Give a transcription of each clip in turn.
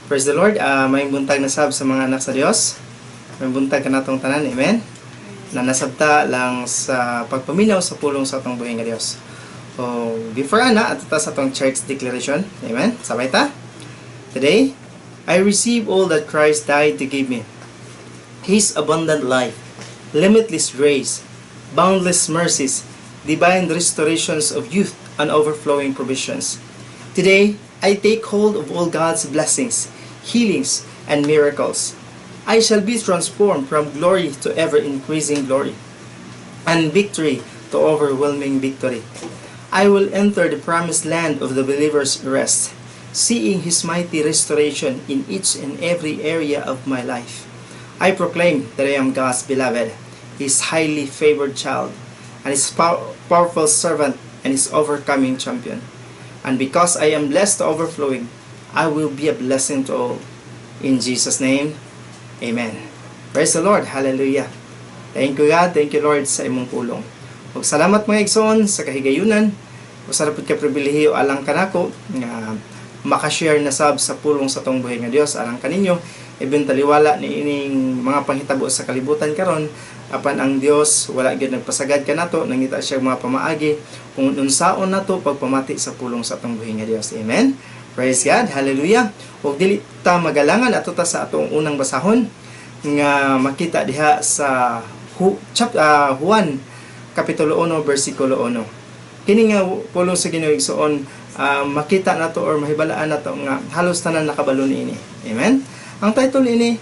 Praise the Lord. May buntag na sab sa mga anak sa Dios. May buntag ka natong tanan. Amen. Na nasabta lang sa pagpaminaw sa pulong sa atong buhay nga Dios. Before ana ato ta sa atong church declaration. Amen. Sabay ta. Today, I receive all that Christ died to give me. His abundant life, limitless grace, boundless mercies, divine restorations of youth and overflowing provisions. Today, I take hold of all God's blessings, healings, and miracles. I shall be transformed from glory to ever-increasing glory, and victory to overwhelming victory. I will enter the promised land of the believer's rest, seeing His mighty restoration in each and every area of my life. I proclaim that I am God's beloved, His highly favored child, and His powerful servant, and His overcoming champion. And because I am blessed to overflowing, I will be a blessing to all. In Jesus' name, Amen. Praise the Lord. Hallelujah. Thank you God. Thank you Lord sa imong pulong. Ug salamat mga igsoon sa kahigayunan. Ug sarap ka pribilehiyo alang kanako nga makashare na sab sa pulong sa tong buhay nga Dios alang kaninyo. Even taliwala ni ining mga panghitabo sa kalibutan karon, apan ang Dios wala gyud nagpasagad kanato, nangita siya mga pamaagi kung unsaon nato pagpamati sa pulong sa atong buhay nga Dios. Amen. Praise God. Hallelujah. Ug dili ta magalangan ato ta sa atong unang basahon nga makita diha sa Juan kapitulo 1 bersikulo 1. Kini nga pulong sa Ginoo igsoon, makita nato or mahibalaan nato nga halos tanan nakabalo niini. Amen. Ang title ini,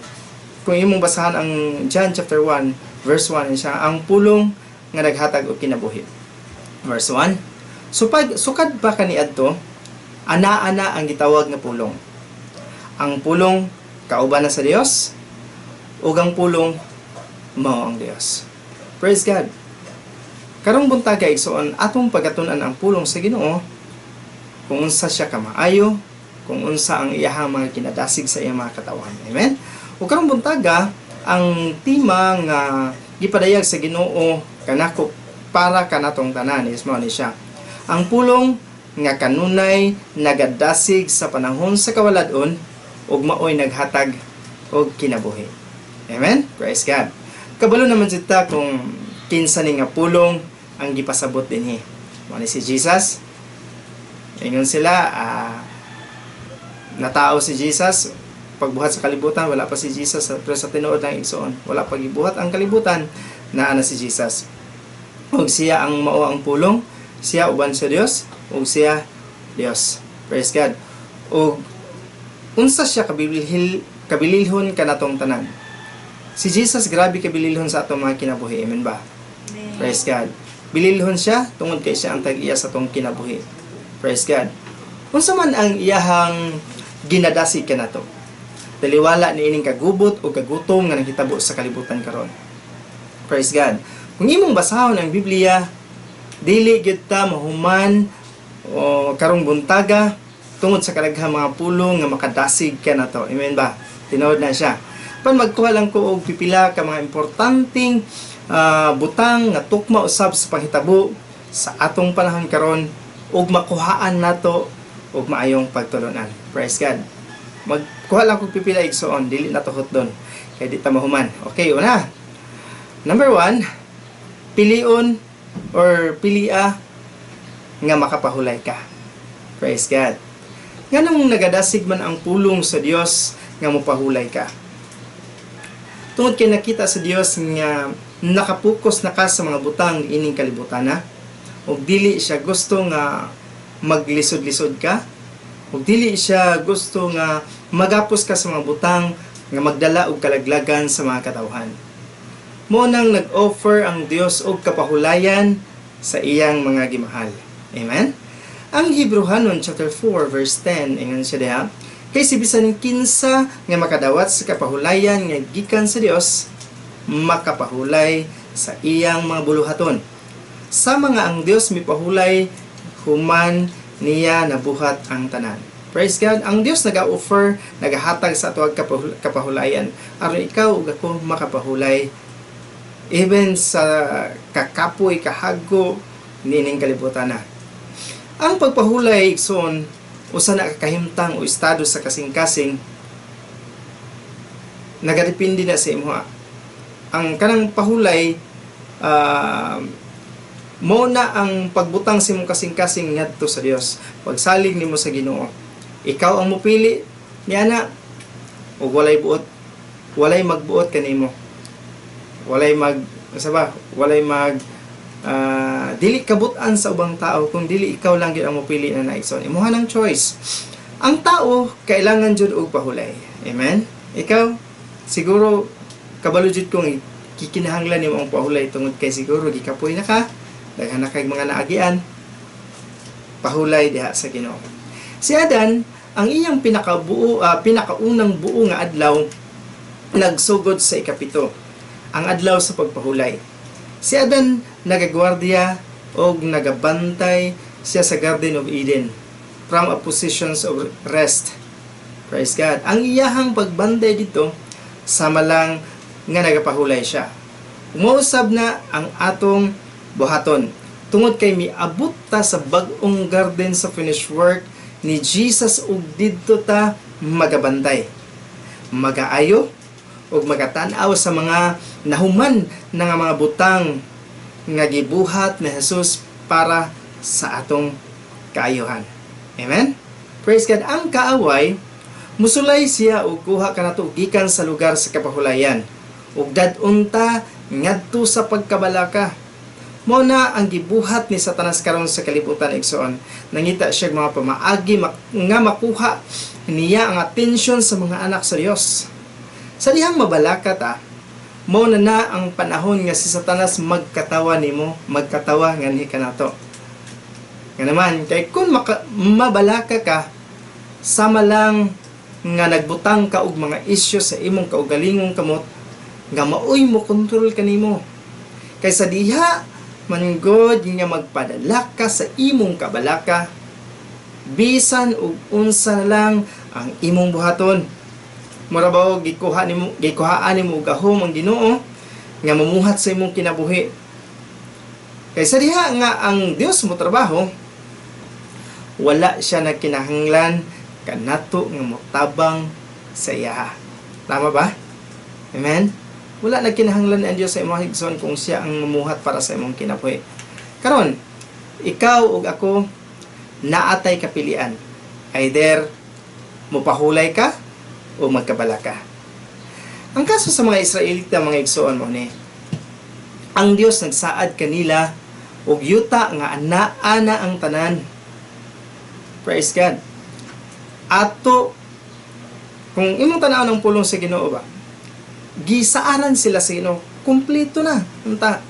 kung imong basahan ang John chapter 1, verse 1, siya, ang pulong nga naghatag og kinabuhi. Verse 1, sukad pa kaniadto, ana-ana ang gitawag nga pulong. Ang pulong, kauban na sa Dios, ug ang pulong, mao ang Dios. Praise God. Karong buntag kay igsoon, atong pagatun-an ang pulong sa Ginoo, kung unsa siya kamaayo, kung unsa ang iyahang mga kinadasig sa iyang mga katawan. Amen? O karong buntaga, ang tema nga gipadayag sa Ginoo kanako para kanatong tanan is mao ni siya. Ang pulong nga kanunay nagadasig sa panahon sa kawaladon ug maoy naghatag og kinabuhi. Amen? Praise God. Kabalo naman kita kung kinsa ni nga pulong ang gipasabot dinhi. Mao ni si Jesus. Ingon sila natao si Jesus, pagbuhat sa kalibutan, wala pa si Jesus, pero sa tinuod ng igsoon, wala pa gibuhat ang kalibutan, naa na si Jesus. Ug siya ang mao ang pulong, siya uban sa Dios, ug siya Dios. Praise God. Ug unsa siya kabililhon kanatong tanan. Si Jesus grabe kabililhon sa atong mga kinabuhi. Amen ba? Amen. Praise God. Bililhon siya tungod kay siya ang tag-iya sa atong kinabuhi. Praise God. Unsa man ang iyahang ginadasig kanato, taliwala ni ining kagubot o kagutom nga naghitabo sa kalibutan karon. Praise God. Kung imong basahon ang Biblia, dili gyud ta mahuman o karong buntaga tungod sa kadaghang mga pulong nga makadasig kanato. Amen ba? Tinuod na siya. Pan magkuha lang ko og pipila ka mga importanteng butang nga tukma usab sa panghitabo sa atong panahon karon ug makuhaan nato ug maayong pagtulunan. Praise God. Magkuha lang kog pipila igsoon, dili na tuhot doon. Kaya di ta mahuman. Okay, una. Number 1, pilion or pilia nga makapahulay ka. Praise God. Nganong nagadasig man ang pulong sa Dios nga mopahulay ka. Tungod kay nakita sa Dios nga nakapokus na ka sa mga butang ining kalibutan na, ug dili siya gusto nga maglisod-lisod ka, ug dili siya gusto nga magapos ka sa mga butang nga magdala og kalaglagan sa mga katawhan. Mo nang nag-offer ang Dios og kapahulayan sa iyang mga gimahal. Amen. Ang Hebrehanon chapter 4 verse 10 ingon siya diha, kay si bisan kinsa nga makadawat sa kapahulayan nga gikan sa Dios, makapahulay sa iyang mga buluhaton. Sa mga ang Dios mipahulay, human niya nabuhat ang tanan. Praise God. Ang Dios nag-offer, nagahatag sa atuang kapahulayan aron ikaw ug ako makapahulay even sa kakapoy, kahago nining kalibutan na. Ang pagpahulay igsoon usa na kakahimtang o estado sa kasing-kasing nagadepende na sa imo. Ang kanang pahulay mo na ang pagbutang sa imong kasing-kasing ngadto sa Dios. Pagsalig nimo sa Ginoo. Ikaw ang mupili niya na ug walay buot, walay magbuot kanimo. Walay dili kabutan sa ubang tao kung dili ikaw lang gyud ang mupili na naigsoon. Imuha ng choice. Ang tao kailangan jud og pahulay. Amen. Ikaw siguro kabalo jud kung kikinahanglan nimo ang pahulay tungod kay siguro gikapoy na ka, daghan na kay mga naagian. Pahulay diha sa Ginoo. Si Adan, ang iyang pinakaunang buo nga adlaw nagsugod sa ikapito, ang adlaw sa pagpahulay. Si Adan nagagwardiya o nagabantay siya sa Garden of Eden from a position of rest. Praise God. Ang iyahang pagbantay dito sama lang nga nagapahulay siya. Umuusab na ang atong buhaton tungod kay miabot ta sa bag-ong garden sa finished work ni Jesus ug didto ta magabantay, magaayo ug magatan-aw sa mga nahuman na nga mga butang nga gibuhat ni Jesus para sa atong kaayuhan. Amen. Praise God. Ang kaaway musulay siya ug kuha kanato gikan sa lugar sa kapahulayan ug dadun ta ngadto sa pagkabalaka. Mao na ang gibuhat ni Satanas karon sa kalibutan igsoon. Nangita siya mga pamaagi nga makuha niya ang atensyon sa mga anak sa Dios. Sa dihang mabalaka ta, mao na ang panahon nga si Satanas magkatawa nimo, magkatawa nganhi kanato. Nga naman kay kung mabalaka ka, sama lang nga nagbutang ka og mga isyu sa imong kaugalingong kamot nga maoy mo kontrol kanimo. Kay sa diha man God nga magpadala ka sa imong kabalaka, bisan og unsa lang ang imong buhaton. Mura ba gikuhaan nimo og gahom ang Ginoo nga mamuhat sa imong kinabuhi. Kay sa diha nga ang Dios mo trabaho, wala siya nagkinahanglan kanato nga motabang sa iya. Tama ba? Amen? Wala nagkinahanglan ang Dios sa imong higson kung siya ang mamuhat para sa imong kinabuhi. Karon, ikaw ug ako naatay kapilian. Either mopahulay ka o magkabalaka. Ang kaso sa mga Israelita, mga igsoon mo ni, ang Dios nagsaad kanila og yuta nga ana ang tanan. Praise God. Ato kung imong tan-aw ng pulong sa Ginoo ba, gisaaran sila sa Ginoo, kumpleto na unta.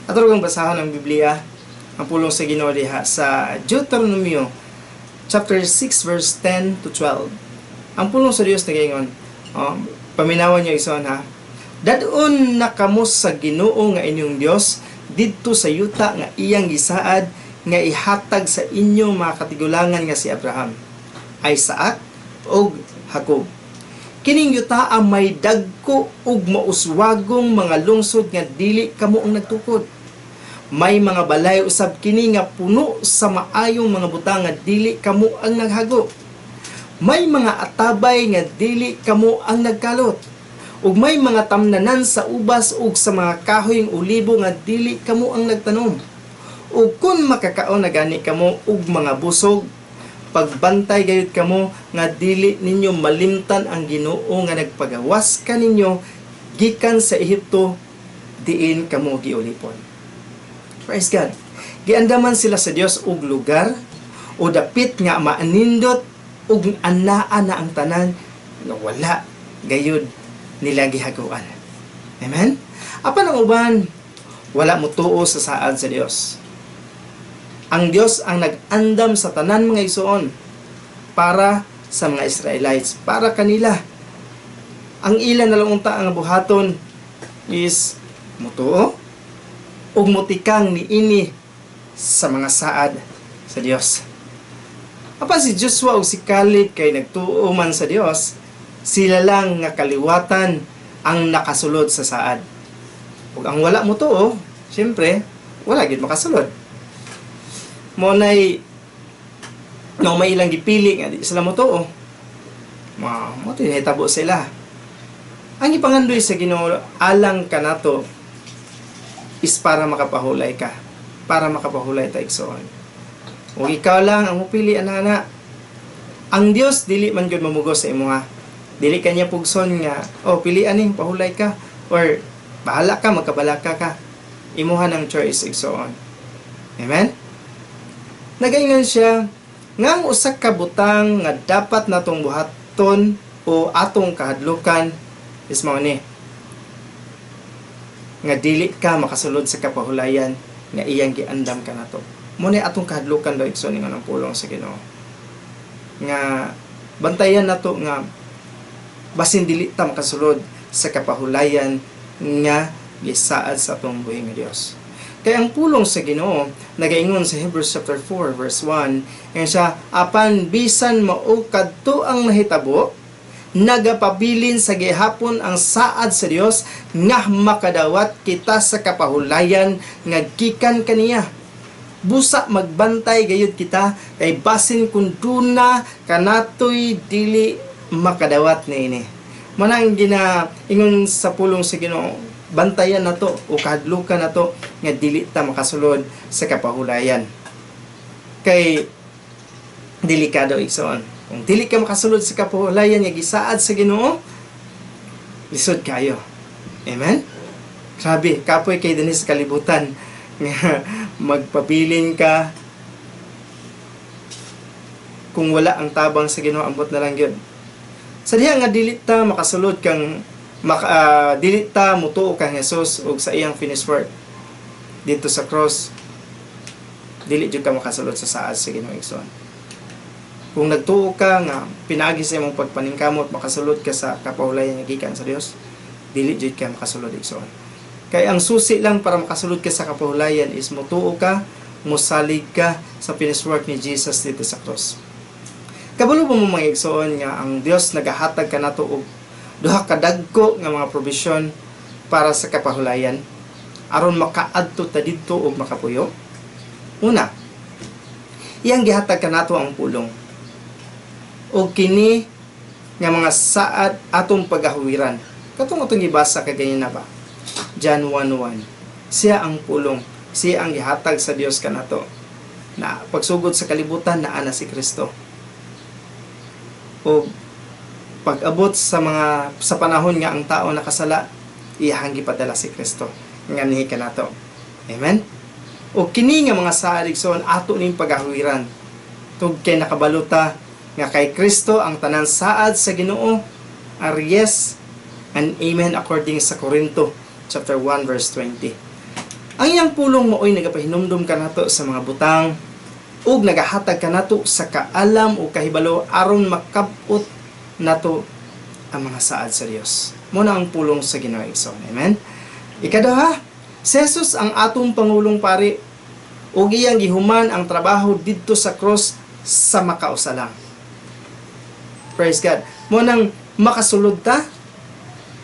Ato kung basahan ang Biblia, ang pulong sa Ginoo diha sa Deuteronomy chapter 6 verse 10 to 12. Ang pulong sa Dios nagaingon, paminawan niyo ison ha. Dadon na kamo sa Ginoo nga inyong Dios didto sa yuta nga iyang gisaad nga ihatag sa inyo mga katigulangan nga si Abraham, Isaac ug Jacob. Kining yuta ang may dagko ug mauswagong mga lungsod nga dili kamo ang nagtukod. May mga balay usab kini nga puno sa maayong mga butang nga dili kamo ang naghago. May mga atabay nga dili kamo ang nagkalot. Ug may mga tamnanan sa ubas ug sa mga kahoyng olibo nga dili kamo ang nagtanom. Ug kun makakaon na gani kamo ug mga busog, pagbantay gayud kamo nga dili ninyo malimtan ang Ginoo nga nagpagawas kaninyo gikan sa Ehipto diin kamo giulipon. Praise God. Giandaman sila sa Dios og lugar o dapit nga maanindot ug anaa na ang tanan nga wala gayud nila gihaguan. Amen. Apan ang uban wala motuo sa saad sa Dios. Ang Dios ang nag-andam sa tanan mga igsoon para sa mga Israelites, para kanila. Ang ilan na lang unta ang buhaton is mutuo ug mutikang niini sa mga saad sa Dios. Apa si Joshua ug si Caleb kay nagtuo man sa Dios, sila lang nga kaliwatan ang nakasulod sa saad. Ug ang wala mutuo, syempre, wala gid makasulod. Mo nay may ilang gipili nga di sila mo to mo tinitabo sila. Ang ipangandoy sa Ginoo alang kanato is para makapahulay ka, para makapahulay ta igsoon. O ikaw lang ang mupili anana. Ang Dios dili man gyud mamugos sa imuha. Dili kanya pugson nga pilian ning pahulay ka or bahala ka magkabalaka ka. Imuha ng choice igsoon. Amen. Nagaingon siya nga ang usa ka butang nga dapat natong buhaton o atong kahadlukan is mao ni nga dili ka makasulod sa kapahulayan nga iyang giandam ka nato. Mo ni atong kahadlukan daw igsoon nga ng pulong sa Ginoo. Nga bantayan nato nga basin dili ta makasulod sa kapahulayan nga gisaad sa atong buhing nga Dios. Kaya ang pulong sa Ginoo nagaingon sa Hebrews chapter 4 verse 1, nga siya apan bisan mao kadto ang nahitabo nagapabilin sa gihapon ang saad sa Dios nga makadawat kita sa kapahulayan nga gikan kaniya. Busa magbantay gayud kita kay basin kun duna kanatoy dili makadawat niini. Manang ginaingon sa pulong sa Ginoo, bantayan nato o kahadlukan nato nga dili ta makasulod sa kapahulayan. Kay delikado igsoon. Kung dili ka makasulod sa kapahulayan nga gisaad sa Ginoo, lisod kayo. Amen. Grabe, kapoy kay dinhi sa kalibutan nga magpabilin ka kung wala ang tabang sa Ginoo, ambot na lang gyud. Sa diha nga dili ta makasulod kang dili ta mutuo kang Hesus ug sa iyang finished work dito sa cross, dili jud ka makasulod sa saad sa Ginoo igsoon. Kung nagtuo ka nga pinaagi sa imong pagpaningkamot makasulod ka sa kapahulayan nga gikan sa Dios, dili jud ka makasulod igsoon. Kaya ang susi lang para makasulod ka sa kapahulayan is mutuo ka, musalig ka sa finished work ni Jesus dito sa cross. Kabalo mo mga igsoon nga ang Dios nagahatag kanato og duha ka dagko nga mga provision para sa kapahulayan aron makaadto ta didto og makapuyo. Una, iyang gihatag kanato ang pulong. O kini nga mga saad atong pagahuwiran. Katong atong gibasa kagayon na ba? John 1:1. Siya ang pulong, siya ang gihatag sa Dios kanato. Na pagsugod sa kalibutan naa na si Kristo. O pag-abot sa panahon nga ang tao nakasala, iyang gipadala si Kristo nga nihi kanato. Amen. O kini nga mga saad igsoon ato ning pagahuwiran. Tug kay nakabaluta nga kay Kristo ang tanan saad sa Ginoo are yes and amen according sa Korinto chapter 1 verse 20. Ang iyang pulong maoy nagapahinumdum kanato sa mga butang ug nagahatag kanato sa kaalam o kahibalo aron makab-ot nato ang mga saad sa Dios. Muna ang pulong sa Ginoo igsoon. Amen. Ikaduha, si Jesus ang atong pangulong pari ug iyang gihuman ang trabaho didto sa cross sa makausalang. Praise God. Munang makasulod ta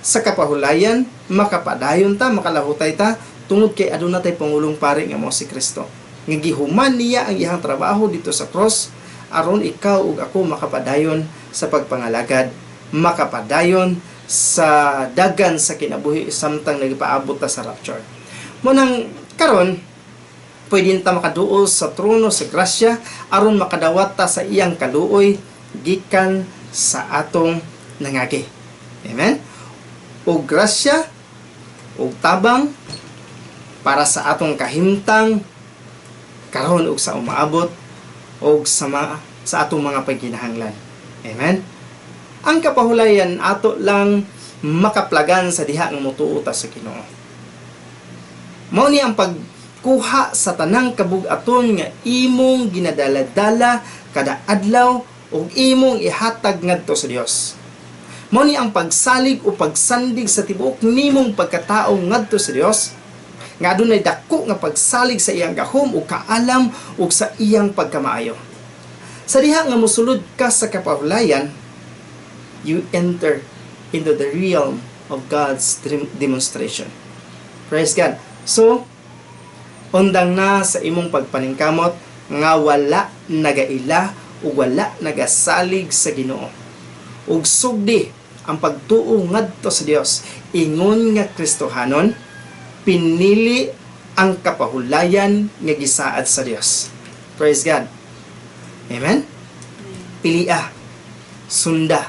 sa kapahulayan, makapadayon ta, makalahutay ta, tungod kay aduna tay pangulong pari nga mao si Kristo. Nga gihuman niya ang iyang trabaho dito sa cross, aron ikaw ug ako makapadayon sa pagpangalagad, makapadayon sa dagan sa kinabuhi samtang nagpaabot ta sa rapture. Munang karon, pwede ta makaduol sa trono sa grasya, aron makadawat ta sa iyang kaluoy, gikan sa atong nangagi. Amen? O grasya, o tabang, para sa atong kahimtang, karon og sa umaabot, o sa atong mga pagkinahanglan. Amen? Ang kapahulayan ato lang makaplagan sa diha nga motuo ta sa Ginoo. Mao ni ang pagkuha sa tanang kabug-aton nga imong ginadala-dala kada adlaw ug imong ihatag ngadto sa Dios. Mao ni ang pagsalig o pagsandig sa tibuok nimong pagkatao ngadto sa Dios, nga adunay dako nga pagsalig sa iyang gahom o kaalam o sa iyang pagkamaayo. Sa diha nga mosulod ka sa kapahulayan, you enter into the realm of God's demonstration. Praise God. So, undang na sa imong pagpaningkamot nga wala nagaila o wala nagasalig sa Ginoo. Ug sugdi ang pagtuo ngadto sa Dios. Ingon nga Kristohanon, pinili ang kapahulayan nga gisaad sa Dios. Praise God. Amen? Pilia, sunda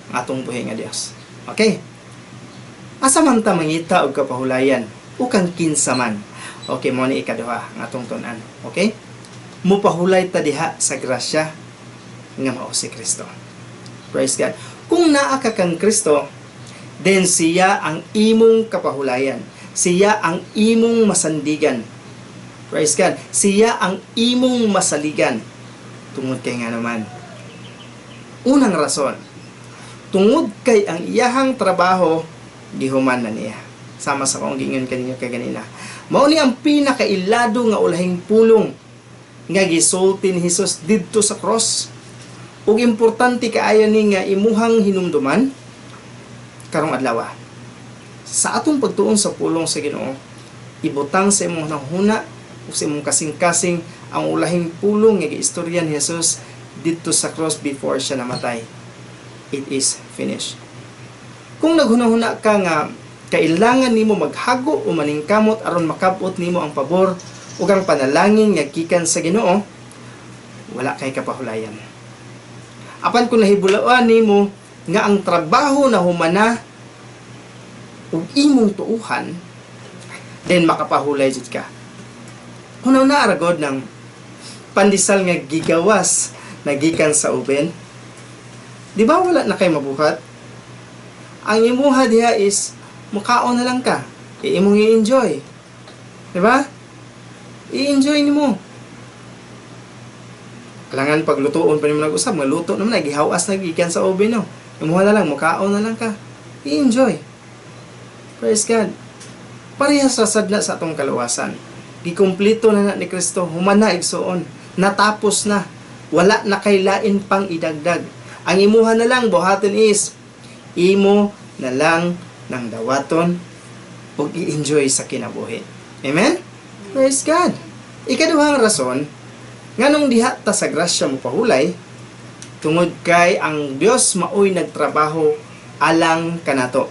ang atong buhi nga Dios. Okay? Asa man ta mangita og kapahulayan o kang kinsaman. Okay, mo ni ikaduha ang atong tun-an. Okay? Mupahulay ta diha sa grasya nga mao si Kristo. Praise God. Kung naa ka kang Kristo, then siya ang imong kapahulayan. Siya ang imong masandigan. Praise God. Siya ang imong masaligan. Tungod kay nga naman. Unang rason, tungod kay ang iyahang trabaho, gihuman na niya. Sama sa kong gingon kanina kaganina. Mao ni ang pinakailado nga ulahing pulong nga gisulti ni Hesus didto sa cross. Ug importante kaayo ni nga imuhang hinumduman karong adlaw. Sa atong pagtuon sa pulong sa Ginoo, ibutang sa imong nahuna ug sa imong kasing-kasing ang ulahing pulong nga giistorya ni Hesus didto sa cross before siya namatay. It is finished. Kung naghunahuna ka nga kailangan nimo maghago o maningkamot aron makabot nimo ang pabor ug ang panalangin nga gikan sa Ginoo, wala kay kapahulayan. Apan kung nahibulawan nimo nga ang trabaho na humana ug imong tuuhan, then makapahulay jud ka. Kunaw na aragod ng pandisal nga gigawas na gikan sa uben, di ba wala na kay mabuhat? Ang imuha diha is mukaon na lang ka, imong i-enjoy. Di ba? I-enjoy nimo. Kailangan paglutoon pa nimo nag-usab, nga luto naman gihawas na gikan sa oven no. Imuha na lang, mukaon na lang ka. I-enjoy. Praise God. Parehas ra sadna sa atong kaluwasan. Gikumpleto na ni Kristo, human na igsuon, natapos na. Wala na kay lain pang idagdag. Ang imuha na lang buhaton is imo na lang ng dawaton ug i-enjoy sa kinabuhi. Amen? Praise God. Ikaduhang rason, nganong diha ta sa grasya mo pahulay, tungod kay ang Dios maoy nagtrabaho alang kanato.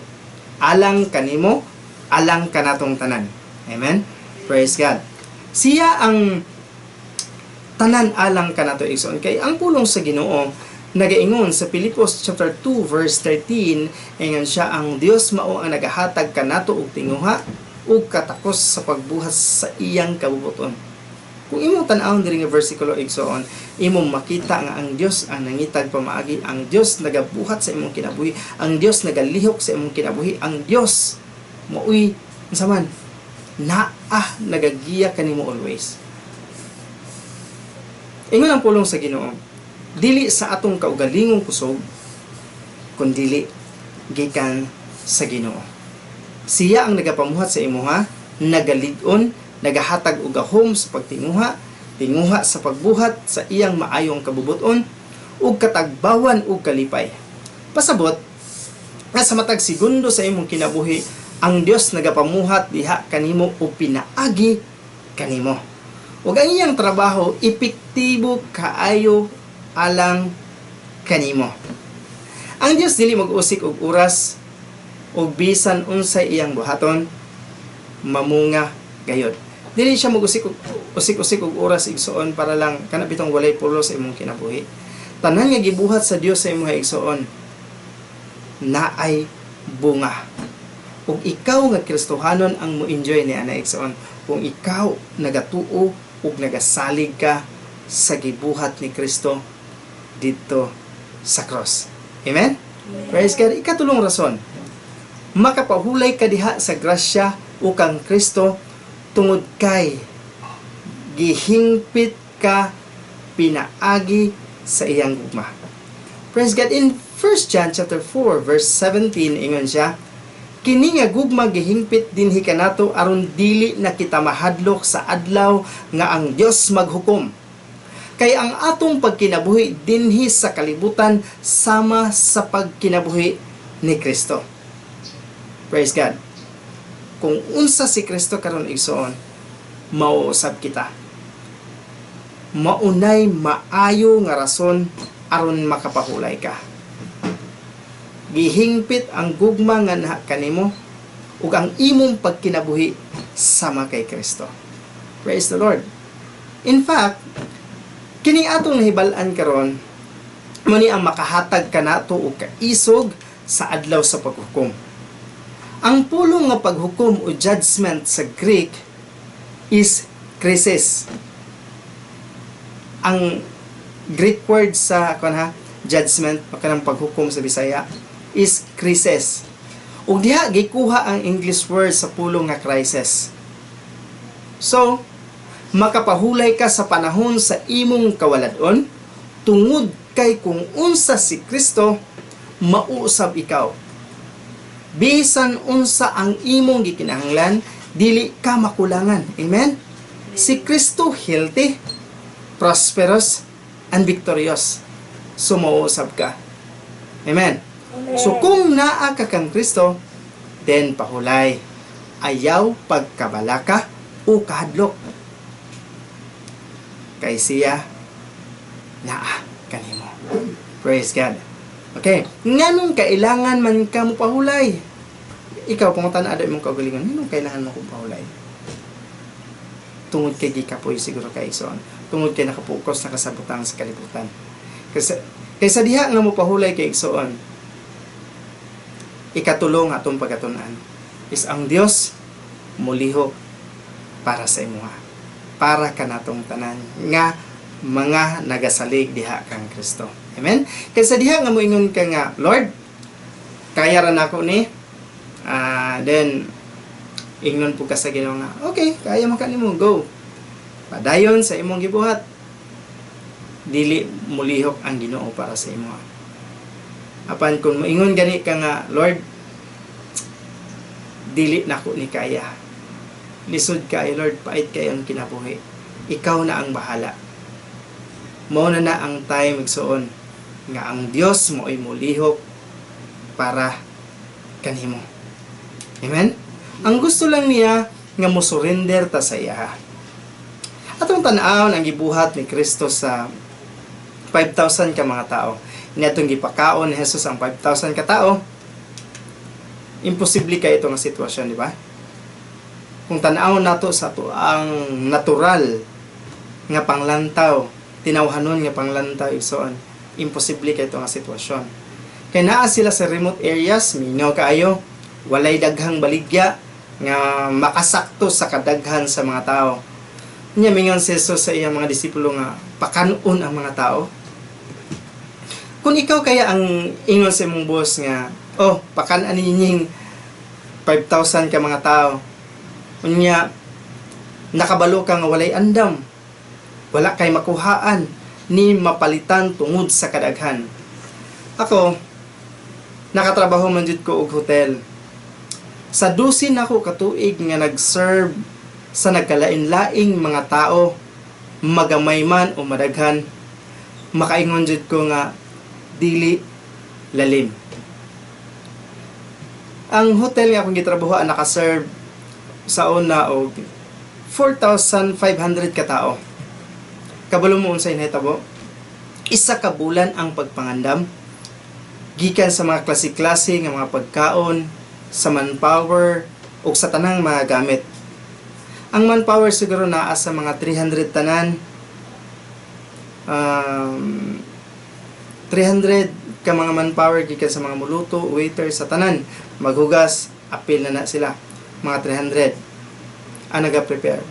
Alang kanimo, alang kanatong tanan. Amen? Praise God. Siya ang tanan alang kanato igsoon kay ang pulong sa Ginoo nagaingon sa Pilipos chapter 2 verse 13, ingon siya ang Dios mao ang nagahatag kanato og tinguha ug katakos sa pagbuhat sa iyang kabubuton. Kung imong tan-awon diri nga bersikulo igsoon, imong makita nga ang Dios ang nangitag pamaagi, ang Dios nagabuhat sa imong kinabuhi, ang Dios nagalihok sa imong kinabuhi, ang Dios maoy unsa man nagagiya kanimo always. Ingon ang pulong sa Ginoo, dili sa atong kaugalingong kusog, kundi gikan sa Ginoo. Siya ang nagapamuhat sa imuha, nagalid-on, nagahatag og gahom sa pagtinguha, tinguha sa pagbuhat sa iyang maayong kabubuton ug katagbawan ug kalipay. Pasabot nga sa matag segundo sa imong kinabuhi, ang Dios nagapamuhat diha kanimo ug pinaagi kanimo. Ug ang iyang trabaho epektibo kaayo alang kanimo. Ang Dios dili mag-usik og oras ug bisan unsay iyang buhaton mamunga gayod. Dili siya mag-usik-usik og oras igsoon para lang kana bitong walay pulo sa imong kinabuhi. Tanan nga gibuhat sa Dios sa imong igsoon naay bunga. Ug ikaw nga Kristohanon ang mo-enjoy ni ana igsoon. Kung ikaw nagatuo ug nagasalig ka sa gibuhat ni Kristo dito sa cross. Amen? Praise God. Ikatulong rason, makapahulay ka diha sa grasya o kang Kristo tungod kay gihingpit ka pinaagi sa iyang gugma. Praise God. In 1 John chapter 4 verse 17 ingon siya, kini nga gugma gihingpit dinhi kanato aron dili na kita mahadlok sa adlaw nga ang Dios maghukom. Kay ang atong pagkinabuhi dinhi sa kalibutan sama sa pagkinabuhi ni Kristo. Praise God. Kung unsa si Kristo karon igsoon, mauusab kita. Maunay maayo nga rason aron makapahulay ka. gihingpit ang gugma nga naha kanimo ug ang imong pagkinabuhi sama kay Kristo. Praise the Lord. In fact, kini atong nahibal-an karon mo ni ang makahatag kanato og kaisog sa adlaw sa paghukom. Ang pulong nga paghukom o judgment sa Greek is krisis. Ang Greek word sa judgment o kanang paghukom sa Bisaya is krisis. Ug diha gikuha ang English word sa pulong nga crisis. So, makapahulay ka sa panahon sa imong kawaladon tungod kay kung unsa si Kristo mauusab ikaw. Bisan unsa ang imong gikinahanglan, dili ka makulangan. Amen? Si Kristo healthy, prosperous, and victorious. So mauusab ka. Amen? So kung naa ka kang Kristo, then pahulay, ayaw pagkabalaka o kahadlok. Kay siya naa kanimo. Praise God. Okay, nganong kailangan man ka mo pahulay? Ikaw pangutan ada imong kaugalingon, nganong kailangan mo kong pahulay? Tungod kay gikapoy siguro kay igsoon. Tungod kay nakapokus na kasabutang sa kalibutan. Kaysa diha nga mo pahulay kay igsoon, ikatulong atong pagatunan is ang Dios mulihok para sa imuha. Para kanatong tanan nga mga nagasalig diha kang Kristo. Amen? Kaysa diha nga moingon ka nga, Lord, kaya ra nako ni. Then ingnon po ka sa Ginoo nga, okay, kaya man kanimo, go. Padayon sa imong gibuhat. Dili mulihok ang Ginoo para sa imo. Apan kung moingon gani ka nga, Lord, dili nako ni kaya. Lisod kay Lord, pait kay ang kinabuhi. Ikaw na ang bahala. Mao na ang time igsoon nga ang Dios mo'y mulihok para kanimo. Amen? Ang gusto lang niya nga mo surrender ta sa iya. Atong tan-awon ang gibuhat ni Kristo sa 5,000 ka mga tao. Inatong gipakaon ni Jesus ang 5,000 ka tao. Imposible kay ito nga sitwasyon, di ba? Kung tan-awon nato sa to ang natural nga panglantaw, tinawhanon nga panglantaw igsoon, imposible kay ito nga sitwasyon. Kay naa sila sa remote areas, minaw kaayo, walay daghang baligya nga makasakto sa kadaghan sa mga tao. Nya mingon si Jesus sa iyang mga disipulo nga pakanon ang mga tao. Kung ikaw kaya ang ingon sa imong boss nga, oh, pakan-an ninying 5,000 ka mga tao. Unya nakabalo ka nga walay andam. Wala kay makuhaan ni mapalitan tungod sa kadaghan. Ako, nakatrabaho man jud ko og hotel. Sa 12 nako katuig nga nag-serve sa nagkalain-laing mga tao, magamay man o madaghan, makaingon jud ko nga dili lalim. Ang hotel nga akong gitrabahoan naka-serve sa una og 4,500 ka tao. Kabalo mo unsay nahitabo? Isa ka bulan ang pagpangandam gikan sa mga klase-klase nga mga pagkaon, sa manpower o sa tanang mga gamit. Ang manpower siguro naa sa mga 300 tanan. 300 ka mga manpower gikan sa mga muluto, waiter sa tanan, maghugas, apil na sila. Mga 300 ang naga-prepare.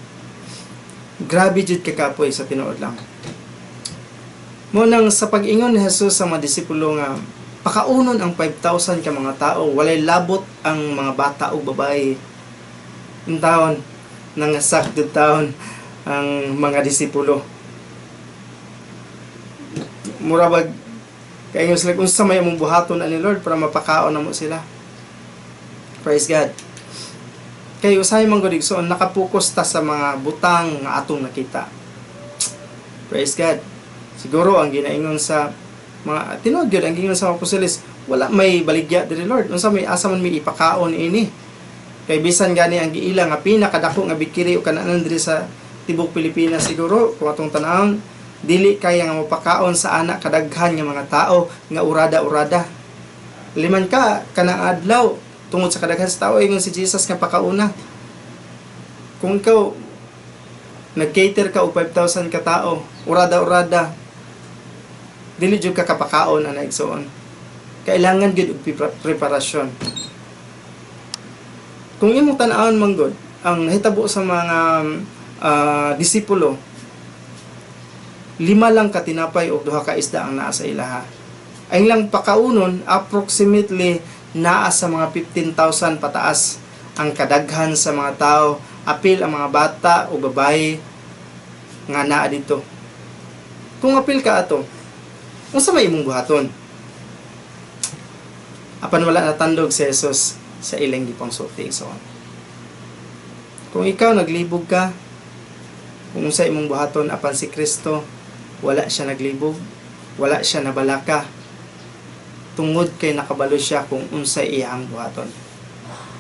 Grabe jud ka kapoy sa tinuod lang. Munang sa pag-ingon ni Jesus sa mga disipulo nga pakaunon ang 5,000 ka mga tao, walay labot ang mga bata o babae. Yung taon nangasak taon ang mga disipulo. Murabag kay sila kung sa may mong buhaton ani Lord para mapakaon na mo sila. Praise God. Kay usay man gud so nakapokus ta sa mga butang nga atong nakita. Praise God. Siguro ang ginaingon sa mga tinuod gyud ang gingon sa mga apostoles, wala may baligya diri Lord. Unsa may asa man may ipakaon ini. Kay bisan gani ang giila nga pinakadako nga bikiri o kananan diri sa tibok Pilipinas siguro kung atong tan-awon dili kaya nga mapakaon sa anak kadaghan nga mga tao nga urada-urada. liman ka kanang adlaw tungod sa kadaghan sa tao ingon si Jesus nga pakauna. Kung ikaw nag-cater ka og 5,000 ka tao, urada dili jud ka kapakaon ana igsoon. Kailangan gid og preparasyon. Kung imong tan-awon manggod ang nahitabo sa mga disipulo, 5 lang ka tinapay o 2 ka isda ang naa sa ilaha. Ang ilang pakaunon approximately naa sa mga 15,000 pataas ang kadaghan sa mga tao, apil ang mga bata o babae nga naa dito. Kung apil ka ato, unsa may imong buhaton? Apan wala natandog si Jesus sa ilang gipang sulti so. Kung ikaw naglibog ka, kung unsa imong buhaton apan si Kristo wala siya naglibog, wala siya nabalaka, tungod kay nakabalo siya kung unsa iyang buhaton.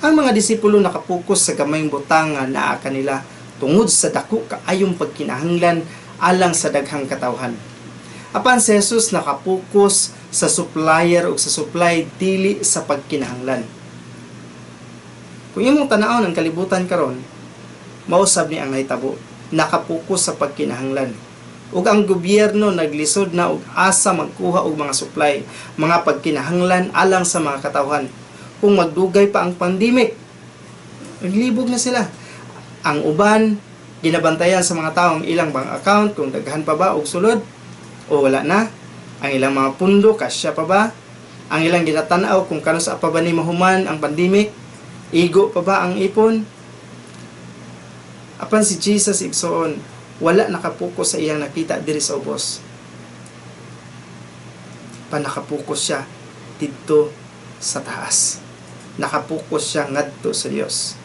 Ang mga disipulo nakapokus sa gamayng butang nga naa kanila tungod sa dako kaayong pagkinahanglan alang sa daghang katawhan. Apan si Jesus nakapokus sa supplier o sa supply dili sa pagkinahanglan. Kung imong tan-awon ang kalibutan karon, mausab ni ang nahitabo, nakapokus sa pagkinahanglan. Ug ang gobyerno naglisod na og asa magkuha og mga supply, mga pagkinahanglan alang sa mga katawhan. Kung magdugay pa ang pandemic, naglibog na sila. Ang uban, ginabantayan sa mga taong ilang bank account, kung daghan pa ba og sulod, o wala na. Ang ilang mga pundo, kasya pa ba? Ang ilang ginatanaw kung kano sa pa ba ni mahuman ang pandemic, igo pa ba ang ipon? Apan si Jesus igsoon, wala nakapokus sa iyang nakita diri sa ubos. Nakapokus siya dito sa taas. Nakapokus siya ngadto sa Dios.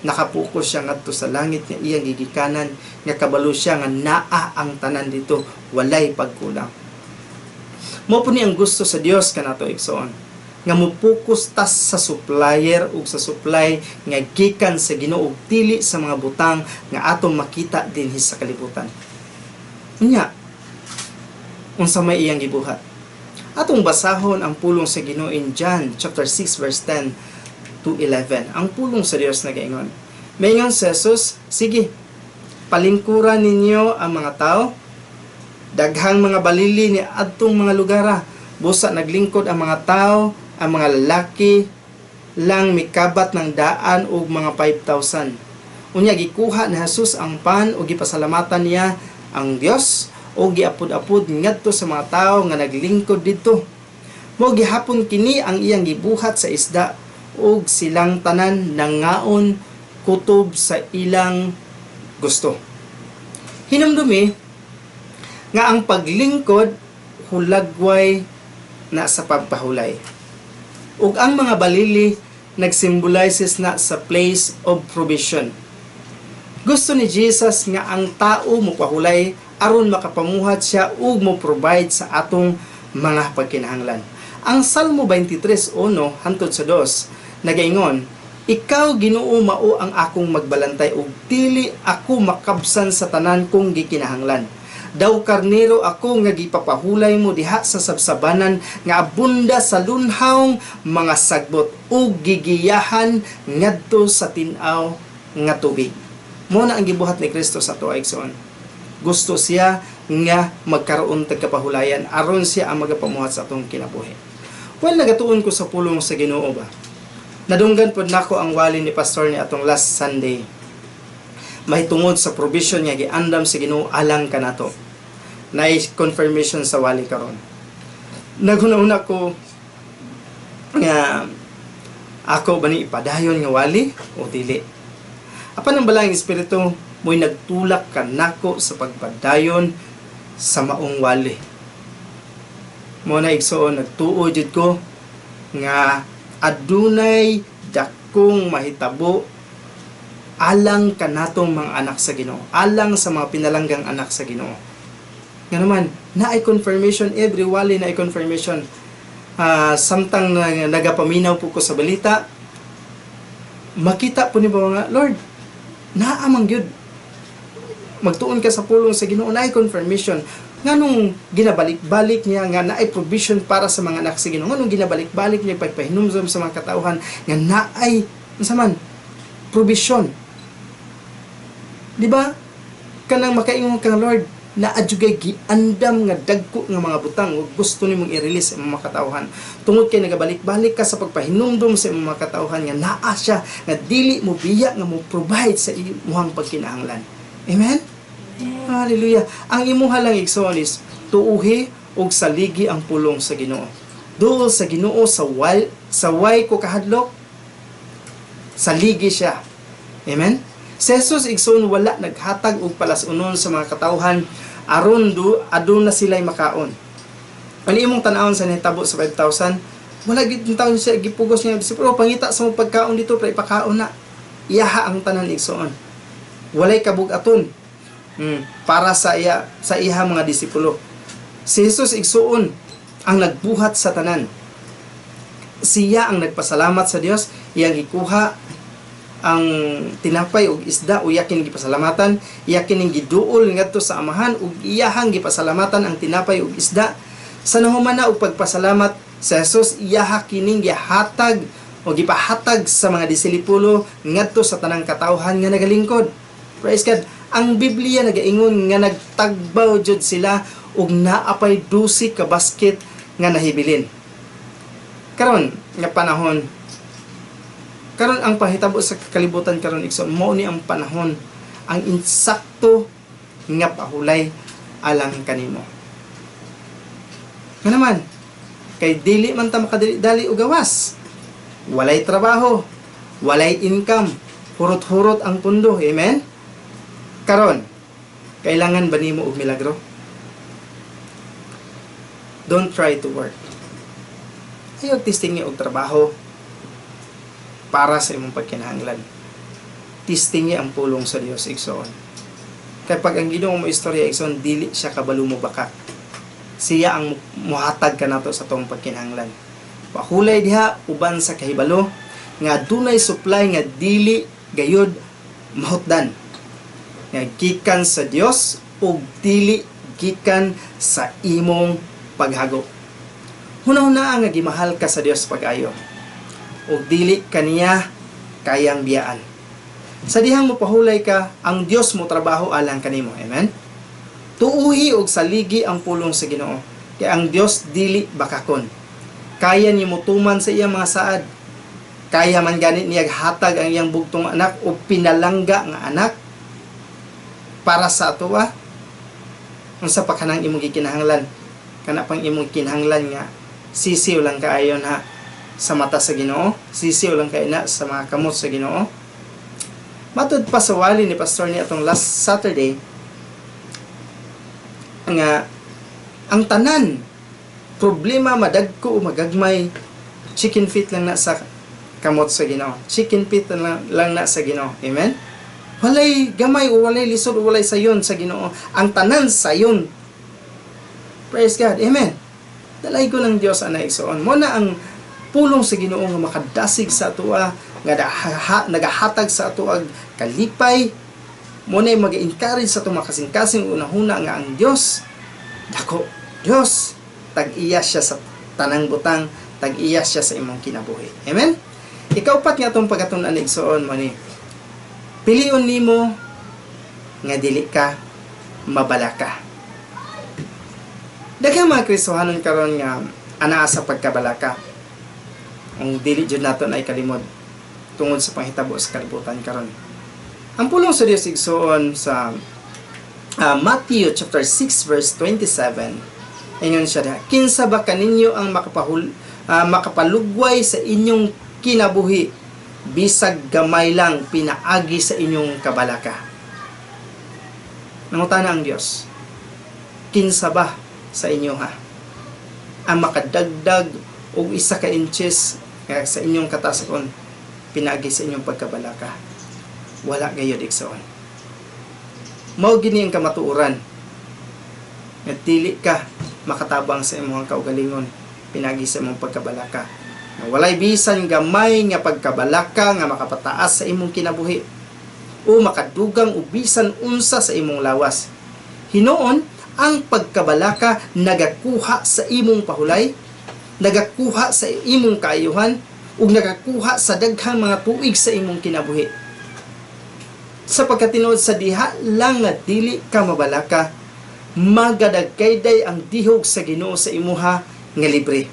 Nakapokus siya ngadto sa langit nga iyang gigikanan, nga kabalo siya nga naa ang tanan dito, walay pagkulang. Mao po ni ang gusto sa Dios kanato igsoon, nga mopokus tas sa supplier ug sa supply nga gikan sa Ginoo, dili sa mga butang nga atong makita dinhi sa kalibutan. Unya, unsa may iyang gibuhat? Atong basahon ang pulong sa Ginoo in John chapter 6 verse 10 to 11. Ang pulong sa Dios nagaingon. Mayngon si Jesus, sige, palingkuran ninyo ang mga tao, daghang mga balili ni adtong mga lugara, busa naglingkod ang mga tao, ang mga lalaki lang mikabat ng daan og mga 5,000. Unya gikuha ni Jesus ang pan ug gipasalamatan niya ang Dios o giapod-apod ngadto sa mga tao nga naglingkod didto. Mo gihapon kini ang iyang gibuhat sa isda ug silang tanan nangaon kutob sa ilang gusto. Hinumdumi nga ang paglingkod hulagway na sa pagpahulay. Ug ang mga balili nagsymbolises na sa place of provision. Gusto ni Jesus nga ang tao mo pahulay aron makapamuhat siya ug mo provide sa atong mga pagkinahanglan. Ang Salmo 23:1 hangtod sa 2 nagaingon, ikaw Ginoo mao ang akong magbalantay ug dili ako makabsan sa tanan kong gikinahanglan. Daw karnero ako nga gipapahulay mo diha sa sabsabanan nga abunda sa lunhawng mga sagbot ug gigiyahan ngadto sa tin-aw nga tubig. Mo na ang gibuhat ni Kristo sa tuwa igsoon. Gusto siya nga magkaroon tag kapahulayan aron siya ang magapamuhat sa atong kinabuhi. Well, nagatuon ko sa pulong sa Ginoo ba. Nadunggan pod nako ang wali ni pastor ni atong last Sunday. Mahitungod sa provision nga giandam sa Ginoo alang kanato. Naay confirmation sa wali karon. Naghuna-una ko nga ako ba ni ipadayon nga wali o dili. Apan ang balang espiritu mo'y nagtulak kanako sa pagpadayon sa maong wali. Mo na igsoon nagtuo jud ko nga adunay dakong mahitabo alang kanatong mga anak sa Ginoo, alang sa mga pinalanggang anak sa Ginoo. Nga naman, naay confirmation, every wali naay confirmation. Samtang nagapaminaw po ko sa balita, makita po ni ba nga, Lord, naamang yun. Magtuon ka sa pulong sa Ginoo, naay confirmation. nganong ginabalik-balik niya nga naay provision para sa mga anak sa Ginoo, nganong ginabalik-balik niya pagpahinumdom sa mga katauhan nga naay unsa man provision. Di ba? Kanang makaingon kang Lord na adjugay giandam nga dagko nga mga butang ug gusto nimong i-release sa imong mga katauhan. Tungod kay nagabalik-balik ka sa pagpahinumdom sa imong mga katauhan nga naa siya nga dili mo biya nga mo provide sa imong pagkinahanglan. Amen? Hallelujah. Ang imuha lang igsoon is tuuhi og saligi ang pulong sa Ginoo. Duol sa Ginoo sa way ko kahadlok, saligi siya. Amen? Si Jesus igsoon wala naghatag og palasunon sa mga katawhan aron aduna sila'y makaon. Ano imong tan-awon sa nahitabo sa 5,000? Wala gid taon siya gipugos niya disipulo pangita sa mong pagkaon dito para ipakaon na. Iyaha ang tanan igsoon. Walay kabug-aton. Para sa iha mga disipulo. Si Jesus igsoon ang nagbuhat sa tanan. Siya ang nagpasalamat sa Dios, iyang gikuha ang tinapay ug isda o iya kining gipasalamatan, iya kining giduol ngadto sa amahan ug iyahang gipasalamatan ang tinapay ug isda. Sa nahumana og pagpasalamat sa Jesus, iyaha kining gihatag o gipahatag sa mga disipulo ngadto sa tanang katawhan nga nagalingkod. Praise God. Ang Biblia nagaingon nga nagtagbaw jud sila ug naapay 12 ka basket nga nahibilin. Karon nga panahon, karon ang pahitabo sa kalibutan karon igsoon, mao ni ang panahon ang insakto nga pahulay alang kanimo. Nga naman, kay dili man ta makadali og gawas. Walay trabaho, walay income, hurot-hurot ang pundo. Amen? Karon, kailangan ba nimo og milagro? Don't try to work. Ayaw testing niya og trabaho para sa imong pagkinahanglan. Testing niya ang pulong sa Dios igsoon. Kay pag ang Ginoo mo istorya igsoon, dili siya kabalo mo bakak. Siya ang muhatag kanato sa tong pagkinahanglan. Pahulay diha uban sa kahibalo nga dunay supply nga dili gayud mahutdan. Nga gikan sa Dios ug dili gikan sa imong paghago. Hunahuna nga gimahal ka sa Dios pag-ayo. O dili kaniya kayang biyaan. Sa dihang mo pahulay ka, ang Dios mo trabaho alang kanimo. Amen? Tuuhi og saligi ang pulong sa Ginoo. Kay ang Dios dili bakakon. Kaya ni mutuman sa iyang mga saad. Kaya man ganit niya hatag ang iyang bugtong anak o pinalangga nga anak para sa atoa. Unsa pa kanang imong gikinahanglan? Kana pang imong kinahanglan nga sisiw lang kaayon ha sa mata sa Ginoo, sisiw lang kay na sa mga kamot sa Ginoo. Matud pa sa wali ni pastor ni atong last Saturday nga ang tanan problema madagko o magagmay chicken feet lang na sa kamot sa Ginoo. Chicken feet lang na sa Ginoo. Amen. Walay gamay o walay lisod o walay sayon sa Ginoo. Ang tanan sayon. Praise God. Amen. Dalay ko ng Dios ana igsoon. Mo na ang pulong sa Ginoo nga makadasig sa atoa nga nagahatag sa atoa kalipay. Mo na mag-encourage sa itong makasing-kasing unahuna nga ang Dios dako. Dios tag-iya siya sa tanang butang, tag-iya siya sa imong kinabuhi. Amen. Ikaw pat nga itong pagkatunan igsoon mo ni piliun nimo nga dili ka mabalaka. Daghang mga Kristohanon karon nga anaa sa pagkabalaka. Ang dili jud naton ay kalimod tungod sa panghitabo sa kalibutan karon. Ang pulong sa Dios igsoon sa Matthew chapter 6 verse 27. Ingon siya, kinsa ba kaninyo ang makapalugway sa inyong kinabuhi bisag gamay lang pinaagi sa inyong kabalaka. Nangutana ang Dios, kinsa ba sa inyo ha ang makadagdag og 1 ka inches sa inyong katasakon pinaagi sa inyong pagkabalaka? Wala gayud igsoon. Mao gini ang kamatuoran nga dili ka makatabang sa imong kaugalingon pinagi sa imong pagkabalaka. Walay bisan gamay nga pagkabalaka nga makapataas sa imong kinabuhi o makadugang o bisan unsa sa imong lawas. Hinoon ang pagkabalaka nagakuha sa imong pahulay, nagakuha sa imong kaayuhan, ug nagakuha sa daghang mga tuig sa imong kinabuhi. Sapagkat tinuod sa diha lang nga dili ka mabalaka, magadagkayday ang dihog sa Ginoo sa imuha nga libre.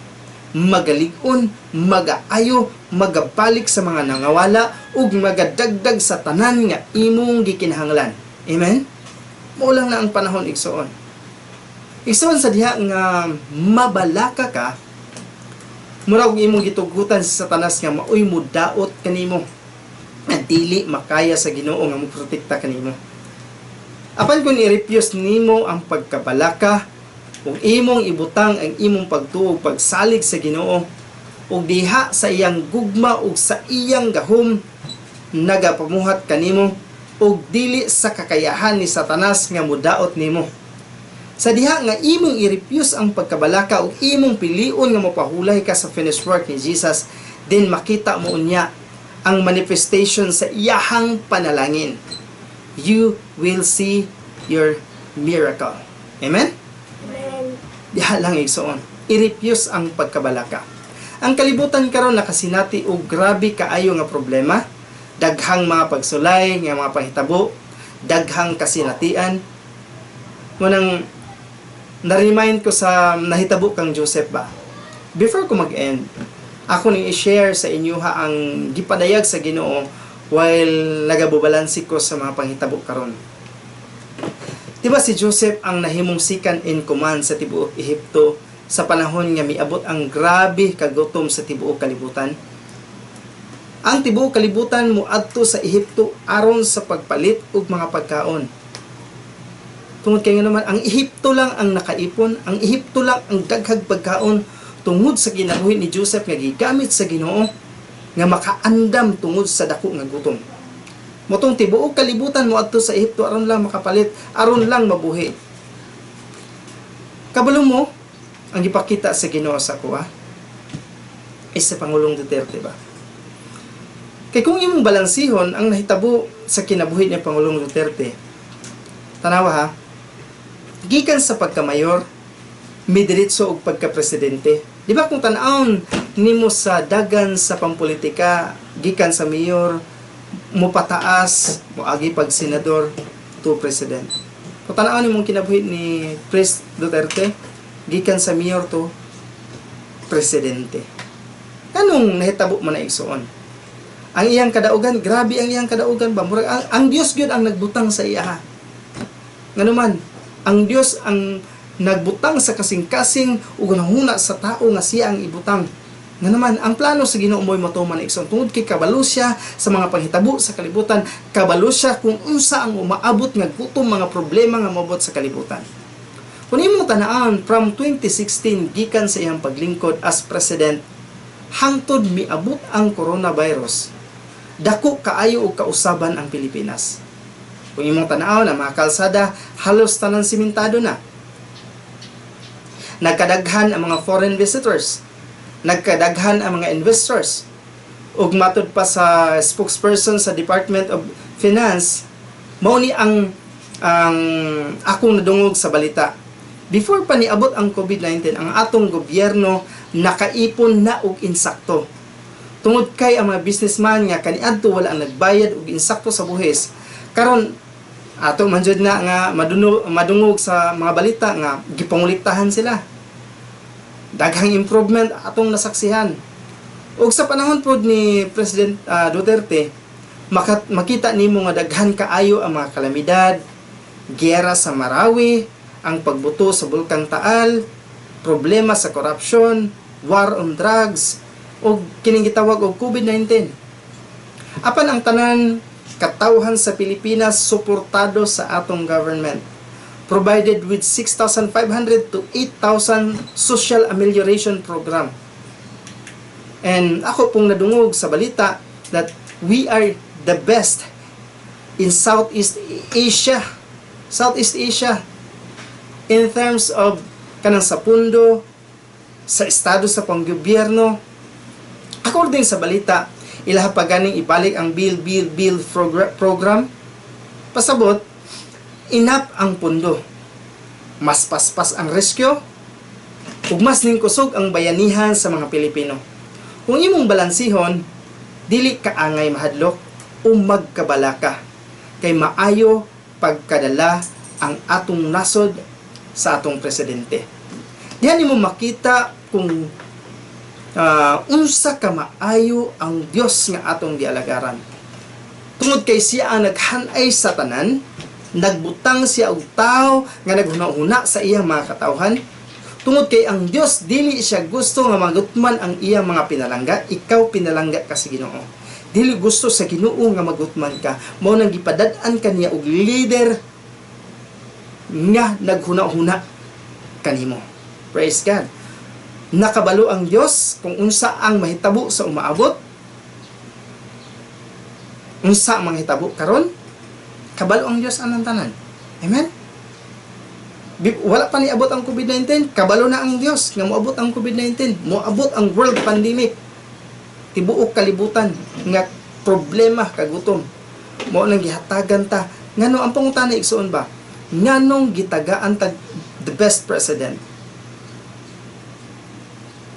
Magalig-on, magaayo, magabalik sa mga nangawala, ug magadagdag sa tanan nga imong gikinahanglan. Amen? Mao lang na ang panahon igsoon. Igsoon sa diha nga mabalaka ka, murag imong gitugutan sa Satanas nga maoy mudaot kanimo, nga dili makaya sa Ginoo nga moprotekta kanimo. Apan kung i-refuse nimo ang pagkabalaka, ug imong ibutang ang imong pagtuo pagsalig sa Ginoo, ug diha sa iyang gugma ug sa iyang gahom nagapamuhat kanimo, ug dili sa kakayahan ni Satanas nga mudaot nimo. Sa diha nga imong i-refuse ang pagkabalaka ug imong pilion nga mapahulay ka sa finished work ni Jesus, then makita mo unya ang manifestation sa iyahang panalangin. You will see your miracle. Amen? Diha lang igsoon, i-refuse ang pagkabalaka. Ang kalibutan karon nakasinati og grabe kaayo nga problema, daghang mga pagsulay nga mga panghitabo, daghang kasinatian. Munang na-remind ko sa nahitabo kang Joseph ba. Before ko mag-end, ako ning i-share sa inyo ang gipadayag sa Ginoo while nagabubalansi ko sa mga panghitabo karon. Diba si Joseph ang nahimong second in command sa tibuok Ehipto sa panahon nga miabot ang grabe kagutom sa tibuok kalibutan? Ang tibuok kalibutan moadto sa Ehipto aron sa pagpalit og mga pagkaon. Tungod kay nga naman ang Ehipto lang ang nakaipon, ang Ehipto lang ang daghang pagkaon tungod sa ginabuhi ni Joseph nga gigamit sa Ginoo nga makaandam tungod sa dako nga gutom. Motong tibuok kalibutan mo adto sa Ehipto aron lang makapalit, aron lang mabuhi. Kabalo mo ang ipakita sa Ginoo sa kuha is sa Pangulong Duterte ba? Kay kung imong balansihon ang nahitabo sa kinabuhi ni Pangulong Duterte, tanawa ha, gikan sa pagkamayor, midiritso og pagka-presidente. Di ba kung tan-awon nimo sa dagan sa pampolitika, gikan sa mayor, mo pataas, mo agi pag senador to president. Kung tan-awon nimong kinabuhi ni Pres Duterte, gikan sa mayor to presidente. Anong nahitabo man na igsoon? Ang iyang kadaugan, grabe ang iyang kadaugan ba? Murag ang Dios gyud ang nagbutang sa iya. Ngano man, ang Dios ang nagbutang sa kasing-kasing ug nahuna sa tao nga siya ang ibutang. Nga naman, ang plano sa Ginoo mo'y matuman igsoon. Tungod kay kabalo siya sa mga panghitabo sa kalibutan, kabalo siya kung unsa ang umaabot nga gutom mga problema nga moabot sa kalibutan. Kung imong tanaan, from 2016 gikan sa iyang paglingkod as president, hangtod miabot ang coronavirus, dako kaayo og kausaban ang Pilipinas. Kung imong tanaw na mga kalsada, halos tanan simentado na. Nagkadaghan ang mga foreign visitors, nagkadaghan ang mga investors. Ug matud pa sa spokesperson sa Department of Finance, mao ni ang akong nadungog sa balita. Before pa niabot ang COVID-19, ang atong gobyerno nakaipon na og insakto. Tungod kay ang mga businessman nga kaniadto wala ang nagbayad og insakto sa buhis. Karon ato man jud na nga madungog sa mga balita nga gipangulektahan sila. Daghang improvement atong nasaksihan. Ug sa panahon pod ni President Duterte, makita nimo nga daghan kaayo ang mga kalamidad, giyera sa Marawi, ang pagbuto sa Bulkang Taal, problema sa korupsyon, war on drugs, ug kining gitawag og COVID-19. Apan ang tanan katawhan sa Pilipinas suportado sa atong government, provided with 6,500 to 8,000 social amelioration program. And ako pong nadungog sa balita that we are the best in Southeast Asia in terms of kanang sa pundo, sa estado sa panggobyerno. According sa balita, ilaha pa ganing ibalik ang Build program. Pasabot, inap ang pundo. Mas paspas ang rescue, ug mas ning kusog ang bayanihan sa mga Pilipino. Kung imong balansihon, dili ka angay mahadlok o magkabalaka, kay maayo pagkadala ang atong nasod sa atong presidente. Diyan nimo makita kung unsa ka maayo ang Dios nga atong gialagaran. Tungod kay siya ang naghanay sa tanan, nagbutang siya og tao nga naghuna-huna sa iyang mga katawhan. Tungod kay ang Dios dili siya gusto nga magutman ang iyang mga pinalangga, ikaw pinalangga ka sa Ginoo. Dili gusto sa Ginoo nga magutman ka, mao nang gipadad-an kaniya og leader nga naghuna-huna kanimo. Praise God. Nakabalo ang Dios kung unsa ang mahitabo sa umaabot. Unsa ang mahitabo karon? Kabalo ang Dios anang tanan. Amen. Wala pa niabot ang COVID-19, kabalo na ang Dios nga moabot ang COVID-19, moabot ang world pandemic. Tibuok kalibutan nga problema kagutom. Mao nang gihatagan ta. Ngano ang pangutana igsuon ba? Nganong gitagaan tag the best president?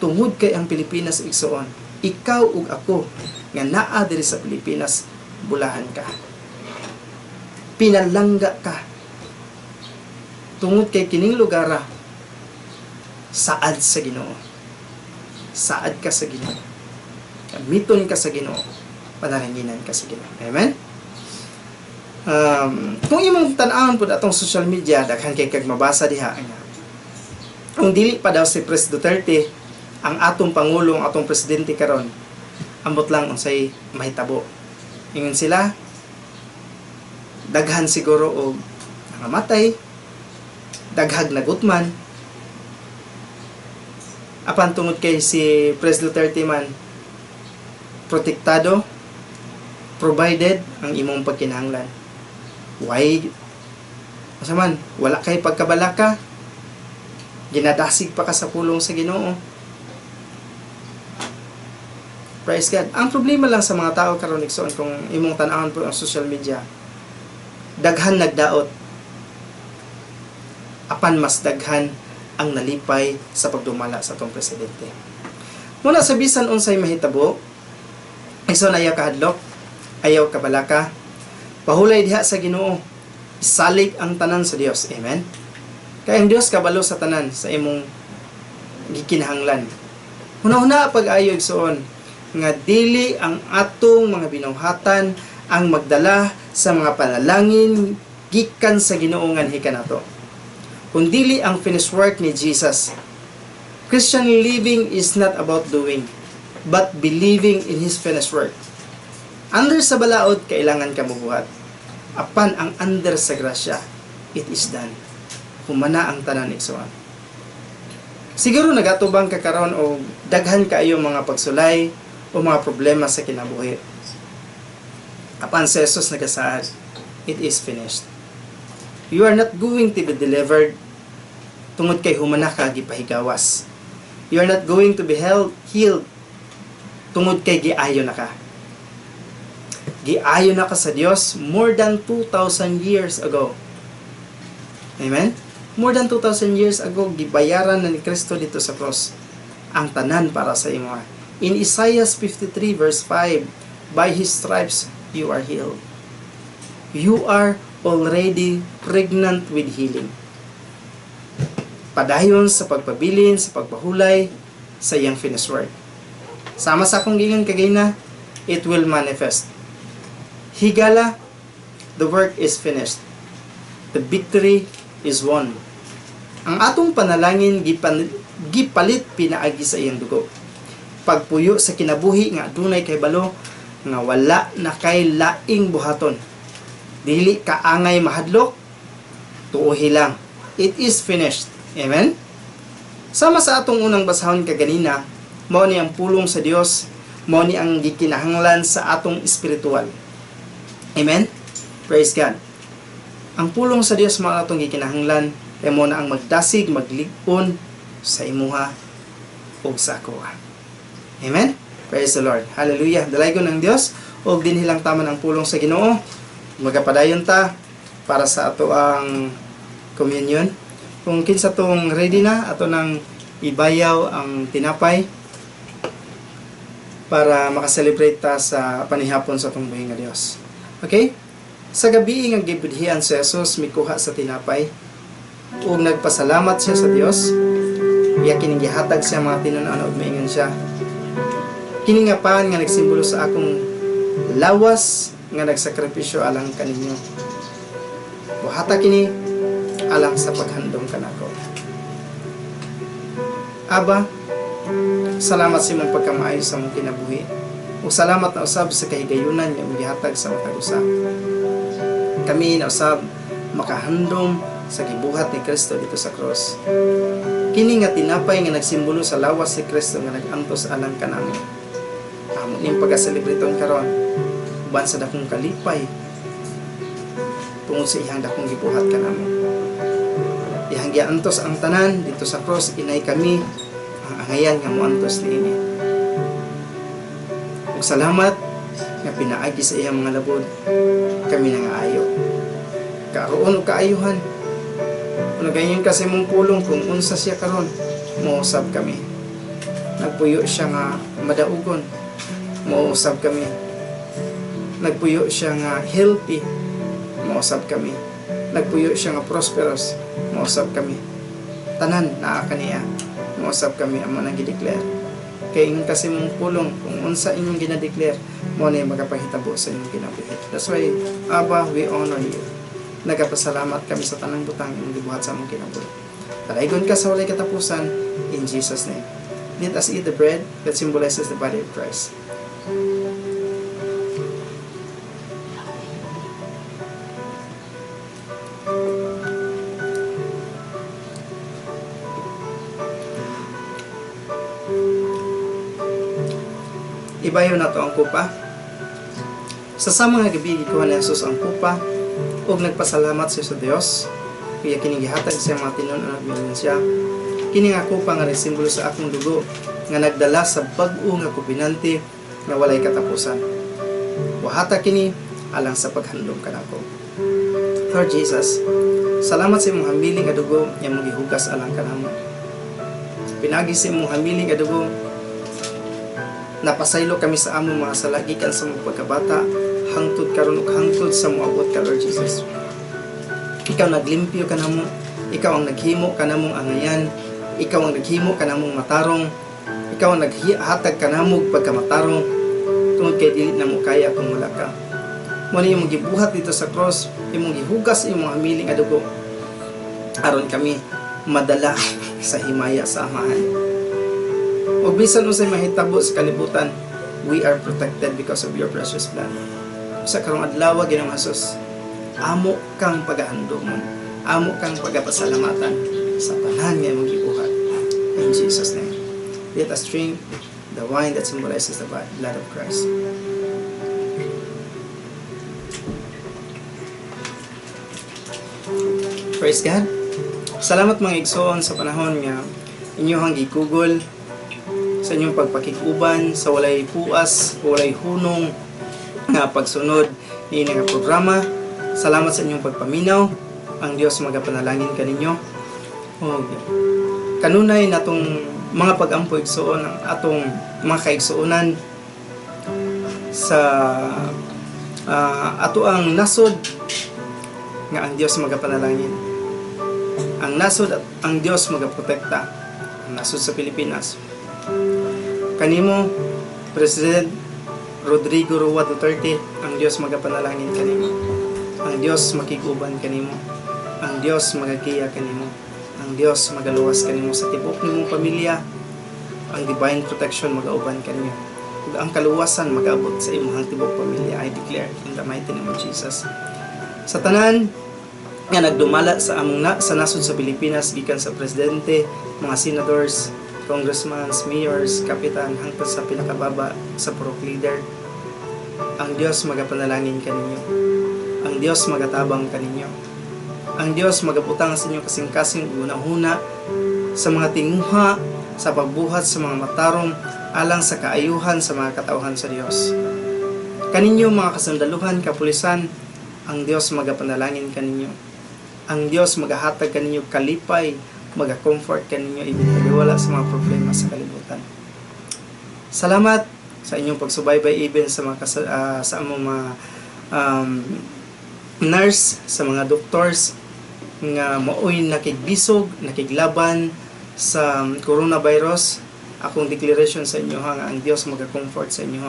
Tungod kay ang Pilipinas igsuon, ikaw ug ako nga naa diri sa Pilipinas, bulahan ka. Pinalangga ka. Tungod kay kining lugar, saad sa Ginoo. Saad ka sa Ginoo. Gamiton ka sa Ginoo. Panalanginan ka sa Ginoo. Amen? Kung imong tan-awon po atong social media, daghan kay kag mabasa diha nga. Kung dili pa daw si Pres Duterte ang atong pangulo, ang atong presidente karon, ambot lang unsay mahitabo. Ingon sila, daghan siguro og nangamatay, daghag nagutman. Apan tungod kay si Pres Duterte man, protektado, provided ang imong pagkinahanglan. Why? Asa man, wala kay pagkabalaka, ginadasig pa ka sa pulong sa Ginoo. Praise God. Ang problema lang sa mga tao karon igsoon kung imong tan-awon po ang social media, daghan nagdaot, apan mas daghan ang nalipay sa pagdumala sa atong presidente. Muna sa bisan unsay mahitabo, igsoon ayaw kahadlok, ayaw kabalaka, pahulay diha sa Ginoo, isalig ang tanan sa Dios. Amen. Kay ang Dios kabalo sa tanan sa imong gikinahanglan. Una-una pag-ayo igsoon nga dili ang atong mga binuhatan ang magdala sa mga panalangin gikan sa Ginoo nga hikanato. Kung dili ang finished work ni Jesus. Christian living is not about doing, but believing in His finished work. Under sa balaod, kailangan ka mabuhat. Apan ang under sa grasya, it is done. Humana ang tanan igsoon. Siguro nagatubang ka karon o daghan kaayo mga pagsulay o mga problema sa kinabuhi. Apan sa Jesus nagasaad, it is finished. You are not going to be delivered tungod kay humana ka gipahigawas. You are not going to be healed tungod kay giayo na ka. Giayo na ka sa Dios more than 2,000 years ago. Amen? More than 2,000 years ago, gibayaran na ni Kristo dito sa cross ang tanan para sa imo. In Isaiah 53 verse 5, by His stripes you are healed. You are already pregnant with healing. Padayon sa pagpabilin, sa pagpahulay, sa iyang finished work. Sama sa akong gingon kagayna, it will manifest. Higala, the work is finished. The victory is won. Ang atong panalangin gipalit pinaagi sa iyang dugo. Pagpuyo sa kinabuhi nga dunay kay balo nga wala na kay laing buhaton. Dili ka angay mahadlok, tuohi lang. It is finished. Amen? Sama sa atong unang basahon kaganina, mao ni ang pulong sa Dios, mao ni ang gikinahanglan sa atong espiritual. Amen? Praise God. Ang pulong sa Dios mao atong gikinahanglan, kay mo na ang magdasig, magligpon sa imuha ug sa ako. Amen? Praise the Lord. Hallelujah. Dalaygon ng Dios ug dinhilang taman ang pulong sa Ginoo. Magapadayon ta para sa ato ang communion. Kung kinsa tong ready na, ato nang ibayaw ang tinapay para makaselebrate ta sa panihapon sa itong buhing nga Dios. Okay? Sa gabi nga gibudhian si Jesus, mikuha sa tinapay ug nagpasalamat siya sa Dios. Iya kining gihatag siya mga tinunan ug maingon siya. Kini nga paan nga nagsimbolo sa akong lawas nga nagsakripisyo alang kaninyo. Buhata kini alang sa paghandom kanako. Aba, salamat sa imong pagkamaayo sa mong kinabuhi. Ug salamat na usab sa kahigayunan nga gihatag sa matag usa. Kami na usab makahandom sa gibuhat ni Kristo dito sa cross. Kini nga tinapay nga nagsimbolo sa lawas si Kristo nga nagantos alang kanamo. Amo ning pagka-celebraton karon uban sa dakong kalipay tungod sa iyang dakong gibuhat kanamo. Iyang giantos ang tanan dito sa cross, inay kami ang angayan nga moantos niini. Ug salamat nga pinaagi sa iyang mga labod kami nangaayo. Karoon ug kaayuhan. Ano ganyan kasi mong pulong kung unsa siya karon, mousab kami. Nagpuyo siya nga madaugon, mousab kami. Nagpuyo siya nga healthy, mousab kami. Nagpuyo siya nga prosperous, mousab kami. Tanan naa kaniya, mousab kami ang manang gideclare. Kay ingon kasi mong pulong kung unsa inyong ginadeclare, mo na magapahitabo sa inyong kinabuhi. That's why, Abba, we honor you. Nagapasalamat kami sa tanang butang yung gibuhat sa among kinabuhi. Talaygon ka sa walay katapusan, in Jesus' name. Let us eat the bread that symbolizes the body of Christ. Ibayo na to ang kupa. Sa samang gabi gikuha ni Jesus ang kupa ug nagpasalamat siya sa Dios. Kaya kini gihatag siya mga tinunan ug siya. Kini nga kupa nga simbolo sa akong dugo nga nagdala sa bag-o nga kubinante nga walay katapusan. Buhata kini alang sa paghandom kanako. Lord Jesus, salamat sa imong hamiling nga dugo nga imong gihugas alang kanamo. Pinagi sa imong hamiling nga dugo, napasaylo kami sa among mga sala gikan sa mga pagkabata hangtod karon ug hangtod sa moabot ka, Lord Jesus. Ikaw naglimpyo kanamo, ikaw ang naghimo kanamong angayan, ikaw ang naghimo kanamong matarong, ikaw ang naghatag kanamo pagkamatarong tungod kay dili na mo kaya kung wala ka. Muna imong gibuhat dito sa cross, imong gihugas imong hamiling nga dugo aron kami madala sa himaya sa amahan. Ug bisan unsay mahitabo sa kalibutan, we are protected because of your precious blood. Sa karong adlaw Ginoong Hesus, amo kang pagahandumon, amo kang pagapasalamatan sa tanan nga imong gibuhat. In Jesus' name, let us drink the wine that symbolizes the blood of Christ. Praise God. Salamat mga igsoon sa panahon nga inyong gigugol sa inyong pagpakiguban sa walay puas, walay hunong nga pagsunod ni nga programa. Salamat sa inyong pagpaminaw. Ang Dios magapanalangin kaninyo. O kanunay natong mga pag-ampo igsoon ang atong mga kaigsuonan sa ato ang nasod nga ang Dios magapanalangin. Ang nasod at ang Dios magaprotekta. Ang nasod sa Pilipinas. Kanimo, President Rodrigo Roa Duterte, ang Dios magapanalangin kanimo. Ang Dios makiguban kanimo. Ang Dios magagiya kanimo. Ang Dios magaluwas kanimo sa tibok nimong pamilya. Ang divine protection magauban kanimo. Ug ang kaluwasan magabot sa imong tibok pamilya. I declare in the mighty name of Jesus. Sa tanan nga nagdumala sa among sa nasod sa Pilipinas gikan sa presidente, mga senators, congressmen, mayors, kapitan hangtod sa pinakababa sa purok leader, ang Dios magapanalangin kaninyo. Ang Dios magatabang kaninyo. Ang Dios magabutang sa inyo kasing-kasing una-una sa mga tinguha, sa pagbuhat sa mga matarong alang sa kaayuhan sa mga katawhan sa Dios. Kaninyo mga kasandaluhan, kapulisan, ang Dios magapanalangin kaninyo. ang Dios magahatag kaninyo kalipay, maga-comfort kaninyo ibig wala sa mga problema sa kalibutan. Salamat sa inyong pagsubaybay even sa mga sa among mga nurse, sa mga doctors nga maoy nakigbisog, nakiglaban sa coronavirus. Akong declaration sa inyo nga ang Dios maga-comfort sa inyo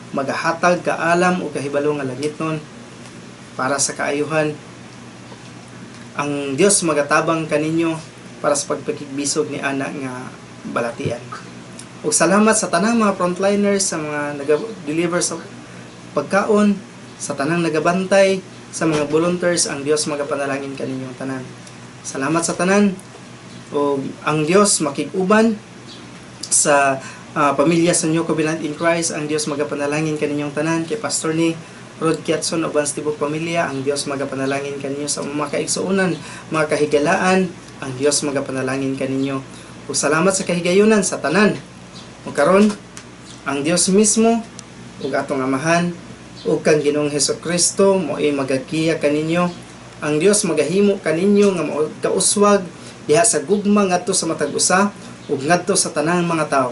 magahatag kaalam o kahibalo nga langiton para sa kaayuhan. Ang Dios magatabang kaninyo para sa pagpakigbisog ni ana nga balatian. Ug salamat sa tanang mga frontliners, sa mga nag-deliver sa pagkaon, sa tanang nagabantay, sa mga volunteers. Ang Dios magapanalangin kaninyong tanan. Salamat sa tanan. O ang Dios makig-uban sa pamilya sa New Covenant in Christ. Ang Dios magapanalangin kaninyong tanan. Kay Pastor ni Rod Kiatson o Bans Tibok Pamilya, ang Dios magapanalangin kaninyo sa mga kaigsuunan, mga kahigalaan. Ang Dios magapanalangin kaninyo. O salamat sa kahigayunan sa tanan. O karon ang Dios mismo ug atong amahan ug kang Ginoong Hesukristo mo'y magagiya kaninyo. Ang Dios magahimo kaninyo nga kauswag diha sa gugma ngadto sa matag usa ug ngadto sa tanang mga tao.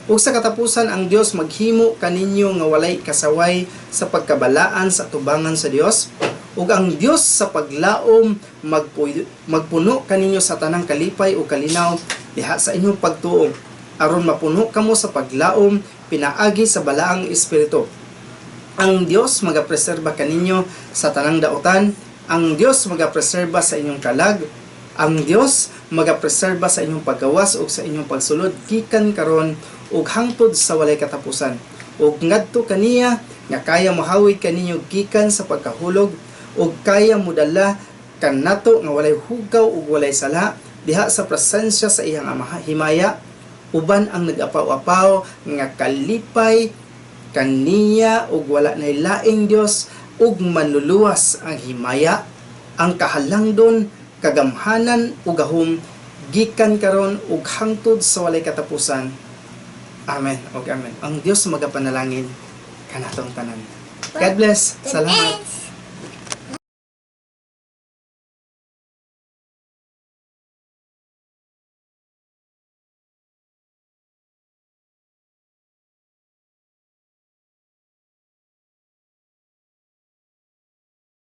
Ug sa katapusan ang Dios maghimo kaninyo nga walay kasaway sa pagkabalaan sa atubangan sa Dios. Ug ang Dios sa paglaom magpuno kaninyo sa tanang kalipay ug kalinaw diha sa inyong pagtuo aron mapuno kamo sa paglaom pinaagi sa balaang espiritu. Ang Dios magapreserba kaninyo sa tanang daotan. Ang Dios magapreserba sa inyong kalag. Ang Dios magapreserba sa inyong paggawas ug sa inyong pagsulod gikan karon ug hangtod sa walay katapusan. Ug ngadto kaniya nga kaya mohawid kaninyo gikan sa pagkahulog ug kaya modala kanato nga walay hugaw ug walay sala diha sa presensya sa iyang himaya. Uban ang nag-apaw-apaw nga kalipay kaniya ug wala nay laing Dios ug manluluwas ang himaya, ang kahalangdon, kagamhanan ug gahom gikan karon ug hangtod sa walay katapusan. Amen ug amen. Ang Dios magapanalangin kanatong tanan. God bless. Salamat.